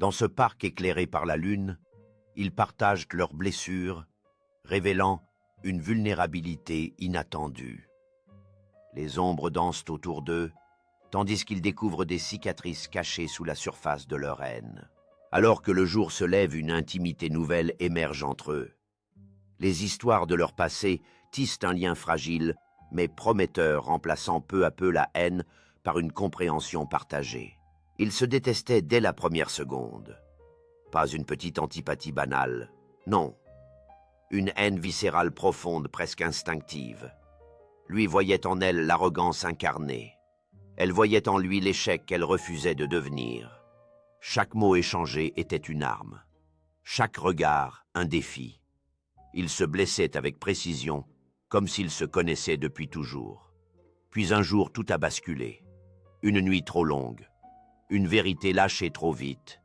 Dans ce parc éclairé par la lune, ils partagent leurs blessures, révélant une vulnérabilité inattendue. Les ombres dansent autour d'eux, tandis qu'ils découvrent des cicatrices cachées sous la surface de leur haine. Alors que le jour se lève, une intimité nouvelle émerge entre eux. Les histoires de leur passé tissent un lien fragile, mais prometteur, remplaçant peu à peu la haine par une compréhension partagée. Ils se détestaient dès la première seconde. Pas une petite antipathie banale, non. Une haine viscérale profonde, presque instinctive. Lui voyait en elle l'arrogance incarnée. Elle voyait en lui l'échec qu'elle refusait de devenir. Chaque mot échangé était une arme. Chaque regard, un défi. Ils se blessaient avec précision, comme s'ils se connaissaient depuis toujours. Puis un jour, tout a basculé. Une nuit trop longue. Une vérité lâchée trop vite.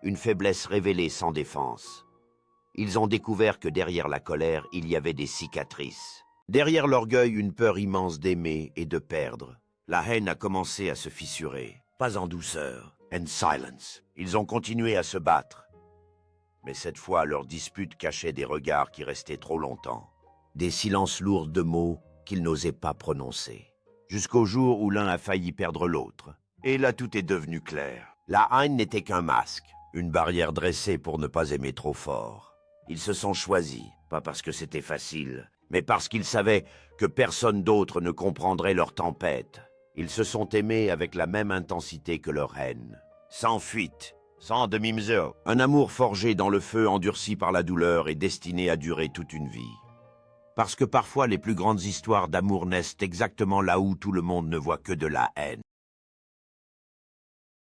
Une faiblesse révélée sans défense. Ils ont découvert que derrière la colère, il y avait des cicatrices. Derrière l'orgueil, une peur immense d'aimer et de perdre. La haine a commencé à se fissurer, pas en douceur, and silence. Ils ont continué à se battre. Mais cette fois, leur dispute cachait des regards qui restaient trop longtemps. Des silences lourds de mots qu'ils n'osaient pas prononcer. Jusqu'au jour où l'un a failli perdre l'autre. Et là, tout est devenu clair. La haine n'était qu'un masque, une barrière dressée pour ne pas aimer trop fort. Ils se sont choisis, pas parce que c'était facile, mais parce qu'ils savaient que personne d'autre ne comprendrait leur tempête. Ils se sont aimés avec la même intensité que leur haine. Sans fuite, sans demi-mesure. Un amour forgé dans le feu, endurci par la douleur et destiné à durer toute une vie. Parce que parfois les plus grandes histoires d'amour naissent exactement là où tout le monde ne voit que de la haine.